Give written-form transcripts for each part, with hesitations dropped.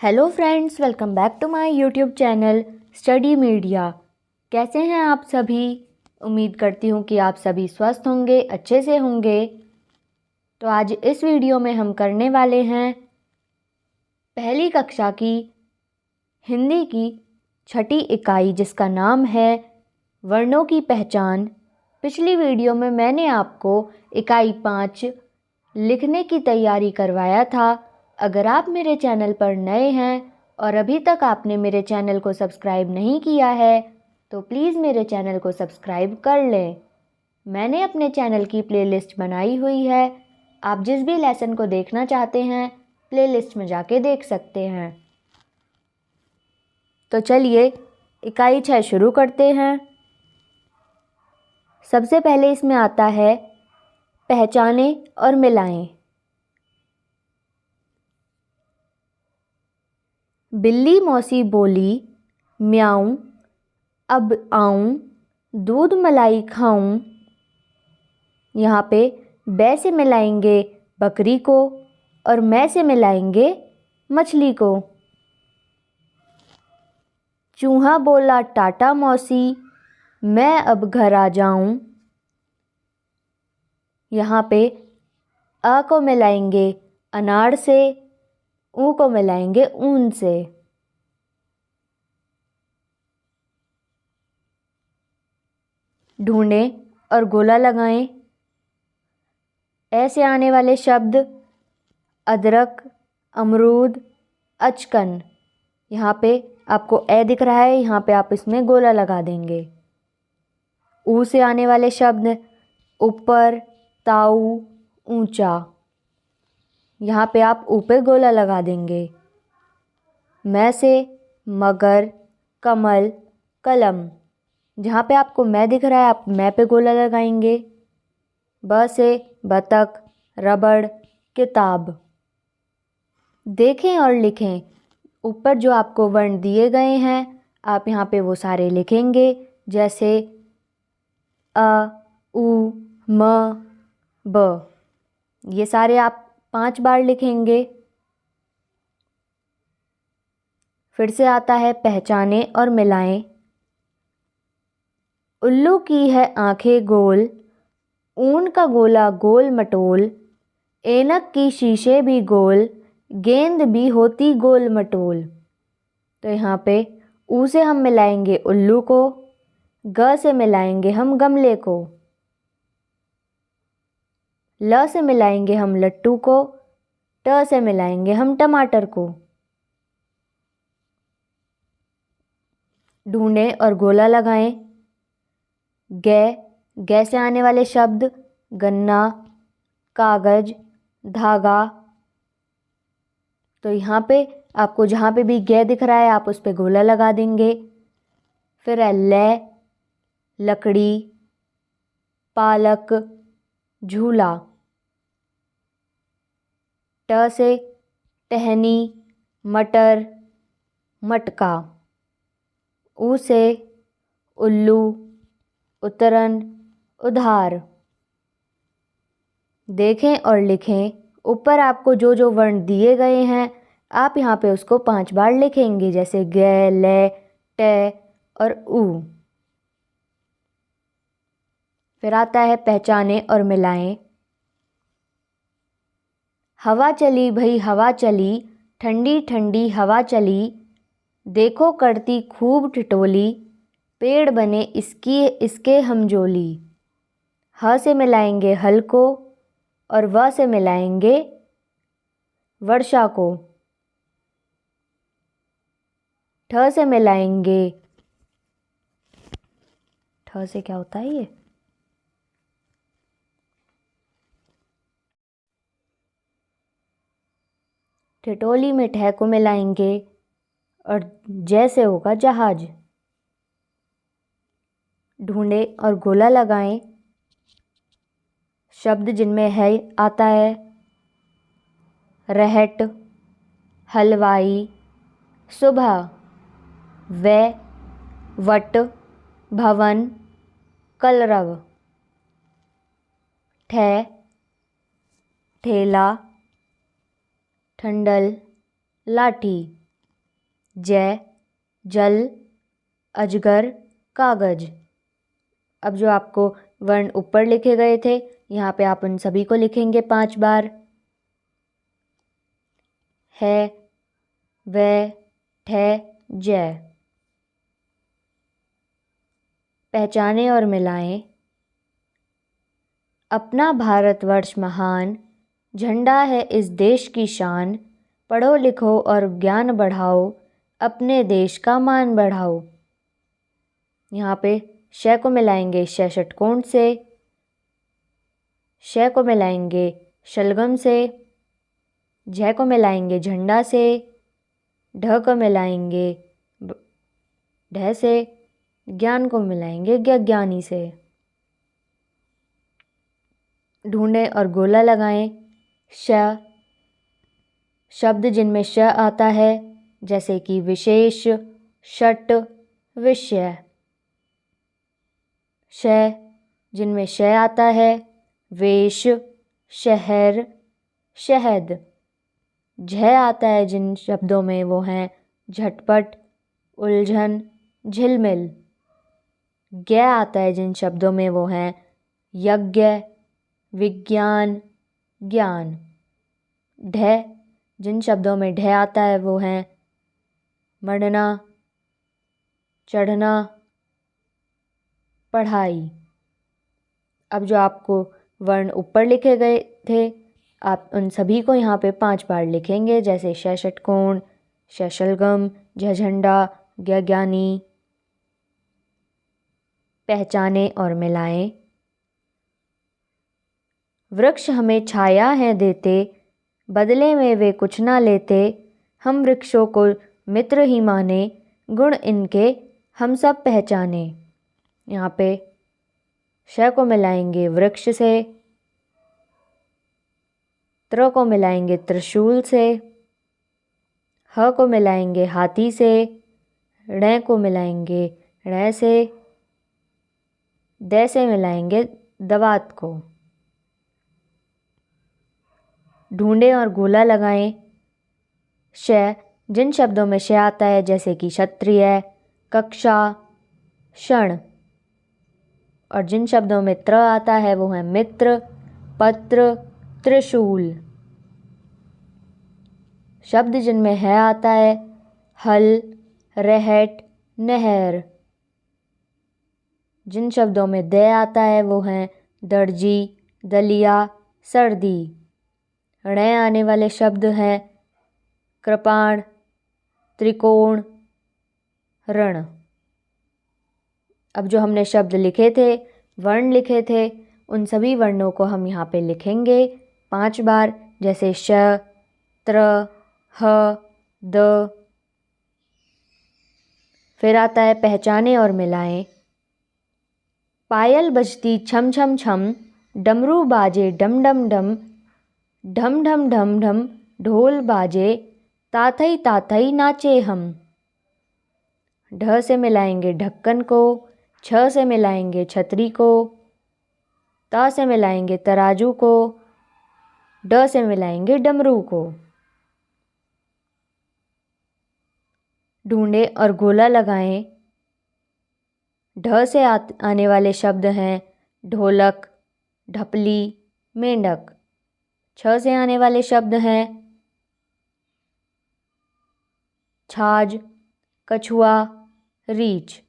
Hello friends, welcome back to my YouTube channel study media. कैसे हैं आप सभी? उम्मीद करती हूँ कि आप सभी स्वस्थ होंगे, अच्छे से होंगे। तो आज इस वीडियो में हम करने वाले हैं पहली कक्षा की हिंदी की छठी इकाई, जिसका नाम है वर्णों की पहचान। पिछली वीडियो में मैंने आपको इकाई 5 लिखने की तैयारी करवाया था। अगर आप मेरे चैनल पर नए हैं और अभी तक आपने मेरे चैनल को सब्सक्राइब नहीं किया है तो प्लीज़ मेरे चैनल को सब्सक्राइब कर लें। मैंने अपने चैनल की प्लेलिस्ट बनाई हुई है, आप जिस भी लेसन को देखना चाहते हैं प्लेलिस्ट में जाके देख सकते हैं। तो चलिए इकाई 6 शुरू करते हैं। सबसे पहले इसमें आता है पहचाने और मिलाएं। बिल्ली मौसी बोली म्याऊं, अब आऊं, दूध मलाई खाऊं। यहाँ पे बै से मिलाएंगे बकरी को और मैं से मिलाएंगे मछली को। चूहा बोला टाटा मौसी, मैं अब घर आ जाऊं। यहाँ पे अ को मिलाएंगे अनार से, ऊ को मिलाएंगे ऊन से। ढूंढें और गोला लगाएं। ऐसे आने वाले शब्द अदरक, अमरूद, अचकन। यहाँ पे आपको ए दिख रहा है, यहाँ पे आप इसमें गोला लगा देंगे। ऊ से आने वाले शब्द ऊपर, ताऊ, ऊंचा। यहाँ पे आप ऊ पे गोला लगा देंगे। मैं से मगर, कमल, कलम। जहाँ पे आपको मैं दिख रहा है आप मैं पे गोला लगाएंगे। ब से बतख, रबड़, किताब। देखें और लिखें। ऊपर जो आपको वर्ण दिए गए हैं आप यहाँ पे वो सारे लिखेंगे, जैसे अ, उ, म, ब। ये सारे आप 5 बार लिखेंगे। फिर से आता है पहचाने और मिलाएं। उल्लू की है आंखें गोल, ऊन का गोला गोल मटोल। ऐनक की शीशे भी गोल, गेंद भी होती गोल मटोल। तो यहाँ पे ऊ से हम मिलाएंगे उल्लू को, ग से मिलाएंगे हम गमले को, ल से मिलाएंगे हम लट्टू को, ट से मिलाएंगे हम टमाटर को। ढूंढें और गोला लगाएं। गै से आने वाले शब्द गन्ना, कागज, धागा। तो यहाँ पे आपको जहाँ पे भी गै दिख रहा है आप उस पे गोला लगा देंगे। फिर है लै, लकड़ी, पालक, झूला। ट से टहनी, मटर, मटका। ऊ से उल्लू, उतरन, उधार। देखें और लिखें। ऊपर आपको जो जो वर्ण दिए गए हैं आप यहाँ पे उसको 5 बार लिखेंगे, जैसे ग, ले, टे और ऊ। फिर आता है पहचाने और मिलाएं। हवा चली भई हवा चली, ठंडी ठंडी हवा चली। देखो करती खूब ठिठोली, पेड़ बने इसके हम जोली। ह से मिलाएंगे हल को और व से मिलाएंगे वर्षा को। ठ से मिलाएंगे, ठ से क्या होता है ये, ठिठोली में ठह को मिलाएंगे और जैसे होगा जहाज। ढूंढे और गोला लगाएं। शब्द जिनमें है आता है रहट, हलवाई, सुबह, वे, वट, भवन, कलरव। ठे, ठेला, ठंडल, लाठी। जय, जल, अजगर, कागज। अब जो आपको वर्ण ऊपर लिखे गए थे यहाँ पे आप उन सभी को लिखेंगे 5 बार। है, वह, ठह, जय। पहचाने और मिलाएं। अपना भारतवर्ष महान, झंडा है इस देश की शान। पढ़ो लिखो और ज्ञान बढ़ाओ, अपने देश का मान बढ़ाओ। यहाँ पे श को मिलाएंगे श षटकोण से, श को मिलाएंगे शलगम से, झ को मिलाएंगे झंडा से, ढ को मिलाएंगे ढ से, ज्ञान को मिलाएंगे ज्ञानी से। ढूंढें और गोला लगाएं। श शब्द जिनमें श आता है जैसे कि विशेष, षट, विषय। श जिनमें श आता है वेश, शहर, शहद। झ आता है जिन शब्दों में वो हैं झटपट, उलझन, झिलमिल। ज्ञ आता है जिन शब्दों में वो हैं यज्ञ, विज्ञान, ज्ञान। ढ जिन शब्दों में ढ आता है वो हैं मढ़ना, चढ़ना, पढ़ाई। अब जो आपको वर्ण ऊपर लिखे गए थे आप उन सभी को यहाँ पे 5 बार लिखेंगे जैसे श षटकोण, श शलगम, झ झंडा, ज्ञ ज्ञानी। पहचाने और मिलाएं। वृक्ष हमें छाया है देते, बदले में वे कुछ ना लेते। हम वृक्षों को मित्र ही माने, गुण इनके हम सब पहचाने। यहाँ पे श को मिलाएंगे वृक्ष से, त्र को मिलाएंगे त्रिशूल से, ह को मिलाएंगे हाथी से, ण को मिलाएंगे ण से, द से मिलाएंगे दवात को। ढूंढें और गोला लगाएं। श जिन शब्दों में श आता है जैसे कि क्षत्रिय, कक्षा, क्षण। और जिन शब्दों में त्र आता है वो है मित्र, पत्र, त्रिशूल। शब्द जिनमें है आता है हल, रहट, नहर। जिन शब्दों में द आता है वो हैं दर्जी, दलिया, सर्दी। ण आने वाले शब्द हैं कृपाण, त्रिकोण, रण। अब जो हमने शब्द लिखे थे, वर्ण लिखे थे, उन सभी वर्णों को हम यहाँ पे लिखेंगे 5 बार जैसे श, त्र, ह, द। फिर आता है पहचाने और मिलाएं। पायल बजती छम छम छम, डमरू बाजे डम डम डम। ढम ढम ढम ढम ढोल बाजे, ताथई ताथई नाचे हम। ढ से मिलाएंगे ढक्कन को, छ से मिलाएंगे छतरी को, त से मिलाएंगे तराजू को, ड से मिलाएंगे डमरू को। ढूंढें और गोला लगाएं। ढ से आने वाले शब्द हैं ढोलक, ढपली, मेंढक। छ से आने वाले शब्द हैं छाछ, कछुआ, रीछ।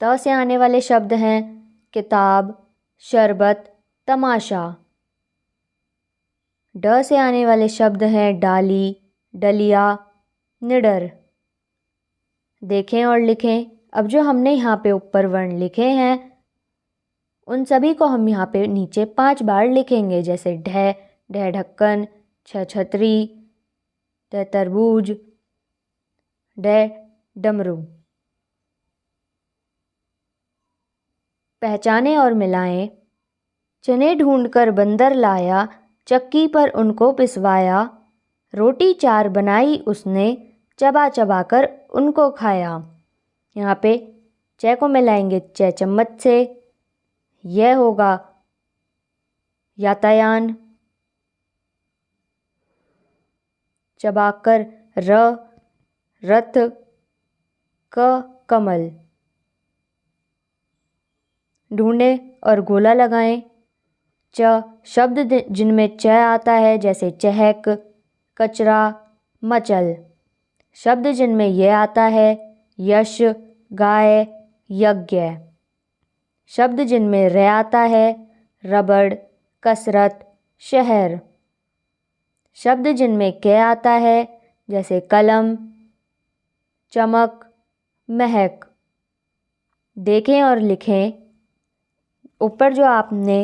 त से आने वाले शब्द हैं किताब, शरबत, तमाशा। ड से आने वाले शब्द हैं डाली, डलिया, निडर। देखें और लिखें। अब जो हमने यहाँ पे ऊपर वर्ण लिखे हैं उन सभी को हम यहाँ पे नीचे 5 बार लिखेंगे जैसे ढ, ढ ढक्कन, छ छतरी, ट तरबूज, ड डमरू। पहचाने और मिलाएं। चने ढूंढकर बंदर लाया, चक्की पर उनको पिसवाया। रोटी 4 बनाई उसने, चबा चबा कर उनको खाया। यहाँ पे च को मिलाएंगे च चम्मच से, यह होगा यातायान। चबाकर र, रथ, क कमल। ढूंढें और गोला लगाएं। च शब्द जिनमें च आता है जैसे चहक, कचरा, मचल। शब्द जिनमें ये आता है यश, गाय, यज्ञ। शब्द जिनमें रे आता है रबड़, कसरत, शहर। शब्द जिनमें के आता है जैसे कलम, चमक, महक। देखें और लिखें। ऊपर जो आपने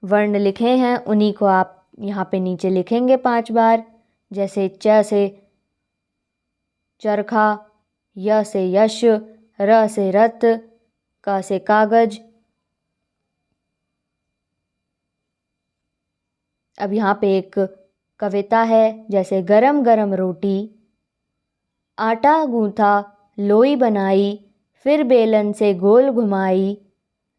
वर्ण लिखे हैं उन्हीं को आप यहाँ पे नीचे लिखेंगे 5 बार। जैसे च से चरखा, य से यश, र से रथ, क से कागज। अब यहाँ पे एक कविता है जैसे गरम गरम रोटी, आटा गूंथा, लोई बनाई, फिर बेलन से गोल घुमाई,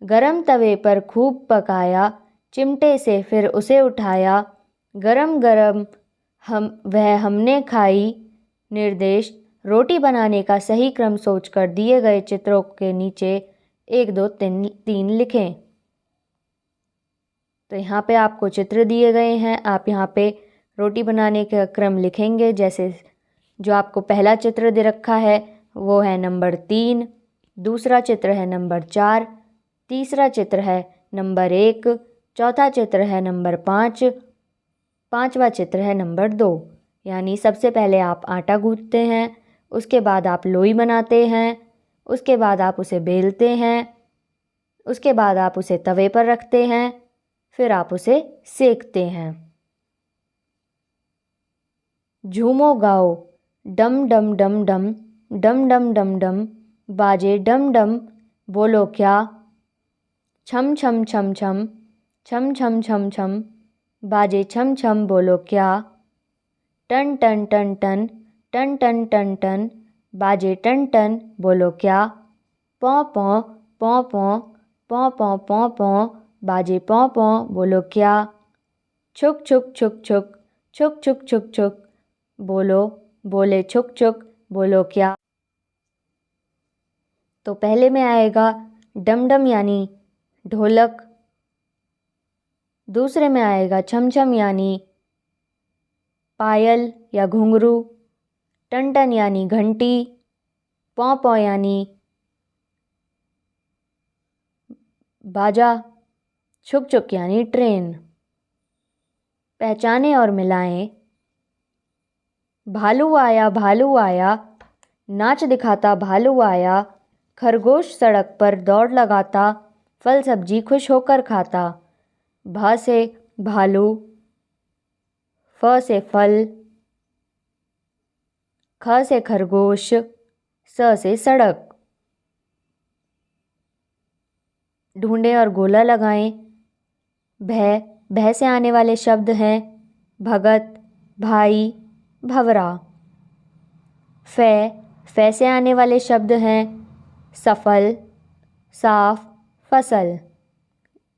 गरम तवे पर खूब पकाया, चिमटे से फिर उसे उठाया, गरम गरम हमने खाई। निर्देश, रोटी बनाने का सही क्रम सोचकर दिए गए चित्रों के नीचे 1 2 3 लिखें। तो यहाँ पे आपको चित्र दिए गए हैं। आप यहाँ पे रोटी बनाने का क्रम लिखेंगे। जैसे जो आपको पहला चित्र दे रखा है वो है नंबर 3, दूसरा चित्र है नंबर 4, तीसरा चित्र है नंबर 1, चौथा चित्र है नंबर 5, पांचवा चित्र है नंबर 2। यानी सबसे पहले आप आटा गूंथते हैं, उसके बाद आप लोई बनाते हैं, उसके बाद आप उसे बेलते हैं, उसके बाद आप उसे तवे पर रखते हैं, फिर आप उसे सेकते हैं। झूमो गाओ, डम डम डम डम, डम डम डम डम, बाजे डम डम, बोलो क्या, छम छम छम छम, छम छम छम छम, बाजे छम छम, बोलो क्या, टन टन टन टन, टन टन टन टन, बाजे टन टन, बोलो क्या, पौ पौ, पौ पौ, पौ पौ पौ पौ, बाजे पौ पौ, बोलो क्या, छुक छुक छुक छुक, छुक छुक छुक छुक, बोले छुक छुक, बोलो क्या। तो पहले में आएगा डम डम यानी ढोलक, दूसरे में आएगा छम छम यानी पायल या घुंघरू, टन टन यानी घंटी, पौ पौ यानी बाजा, छुक छुक यानी ट्रेन। पहचाने और मिलाएं। भालू आया, नाच दिखाता भालू आया, खरगोश सड़क पर दौड़ लगाता, फल सब्जी खुश होकर खाता। भ से भालू, फ से फल, ख से खरगोश, स से सड़क। ढूंढें और गोला लगाएं। भय से आने वाले शब्द हैं भगत, भाई, भवरा। फै से आने वाले शब्द हैं सफल, साफ, फसल।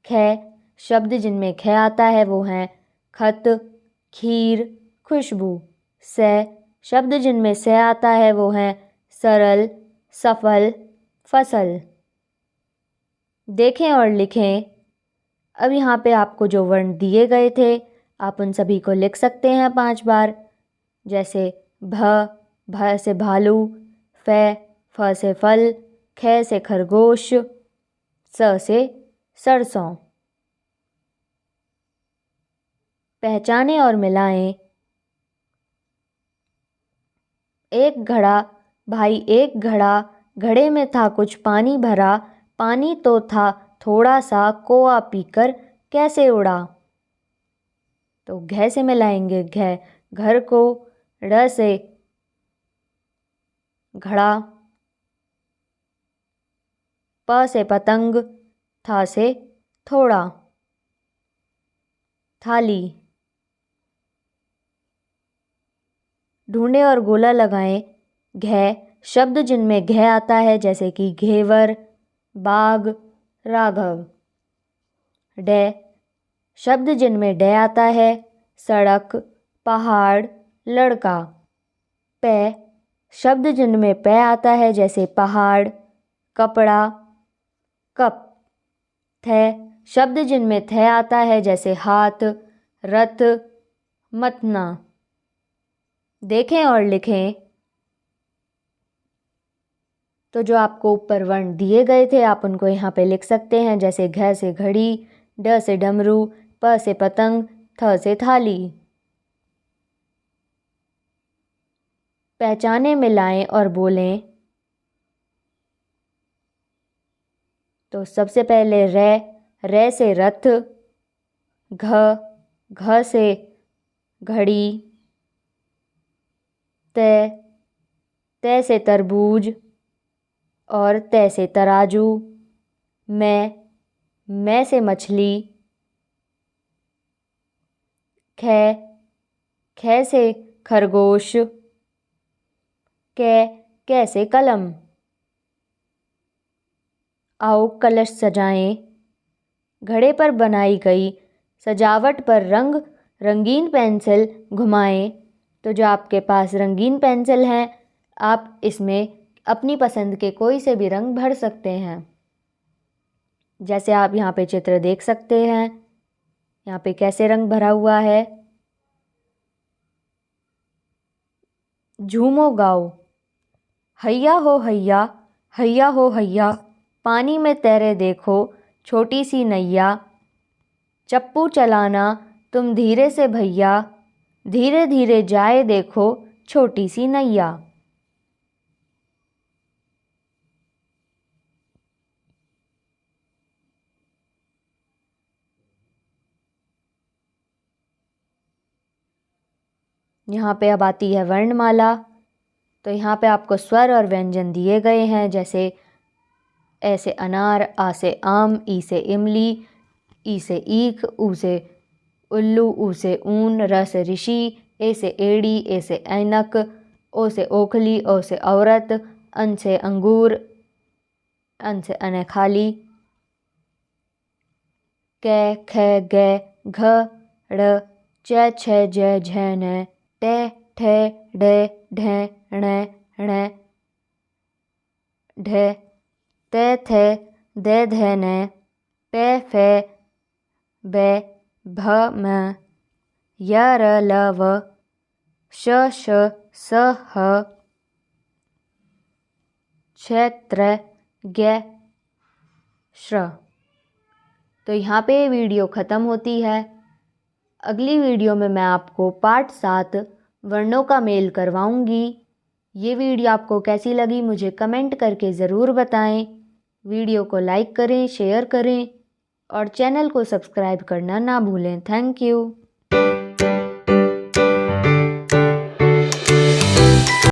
ख शब्द जिनमें ख आता है वो हैं खत, खीर, खुशबू। से शब्द जिनमें से आता है वो हैं सरल, सफल, फसल। देखें और लिखें। अब यहाँ पे आपको जो वर्ण दिए गए थे आप उन सभी को लिख सकते हैं 5 बार। जैसे भ से भालू, फ से फल, ख से खरगोश, स से सरसों। पहचाने और मिलाएं। एक घड़ा, भाई एक घड़ा, घड़े में था कुछ पानी भरा, पानी तो था थोड़ा सा, कोआ पीकर कैसे उड़ा। तो घ से मिलाएंगे घर को, ड़ से घड़ा, प से पतंग, था से थोड़ा, थाली। ढूंढे और गोला लगाएं। घ शब्द जिनमें घ आता है जैसे कि घेवर, बाग, राघव। ड शब्द जिनमें ड आता है सड़क, पहाड़, लड़का। प शब्द जिनमें पै आता है जैसे पहाड़, कपड़ा, कप। थ शब्द जिनमें थ आता है जैसे हाथ, रथ, मतना। देखें और लिखें। तो जो आपको ऊपर वर्ण दिए गए थे आप उनको यहाँ पे लिख सकते हैं, जैसे घ से घड़ी, ड से डमरू, प से पतंग, थ से थाली। पहचाने मिलाएं और बोलें। तो सबसे पहले रे से रथ, घ से घड़ी, ते से तरबूज और तै से तराजू, मैं से मछली, ख से खरगोश, कै से कलम। आओ कलश सजाएं। घड़े पर बनाई गई सजावट पर रंगीन पेंसिल घुमाएं। तो जो आपके पास रंगीन पेंसिल हैं आप इसमें अपनी पसंद के कोई से भी रंग भर सकते हैं। जैसे आप यहाँ पे चित्र देख सकते हैं, यहाँ पे कैसे रंग भरा हुआ है। झूमो गाओ। हैया हो हैया, हैया हो हैया, पानी में तैरे देखो छोटी सी नैया। चप्पू चलाना तुम धीरे से भैया, धीरे धीरे जाए देखो छोटी सी नैया। यहाँ पे अब आती है वर्णमाला। तो यहाँ पे आपको स्वर और व्यंजन दिए गए हैं, जैसे ए से अनार, आ से आम, ई से इमली, ई से ईख, ऊ से उल्लू, ऊ से ऊन, र से ऋषि, ए से एड़ी, ए से ऐनक, ओ से ओखली, ओ से औरत, अन से अंगूर, अन से अनखाली। कै ख ग घ ड़ च छ ज झ न टे ठे डे ढे ण ण ढे ते थे दे धे न पे फे बे भ म य र ल व श श स ह छ त्र ग श्र। तो यहाँ पे वीडियो ख़त्म होती है। अगली वीडियो में मैं आपको पार्ट 7 वर्णों का मेल करवाऊँगी। ये वीडियो आपको कैसी लगी मुझे कमेंट करके ज़रूर बताएं। वीडियो को लाइक करें, शेयर करें और चैनल को सब्सक्राइब करना ना भूलें। Thank you.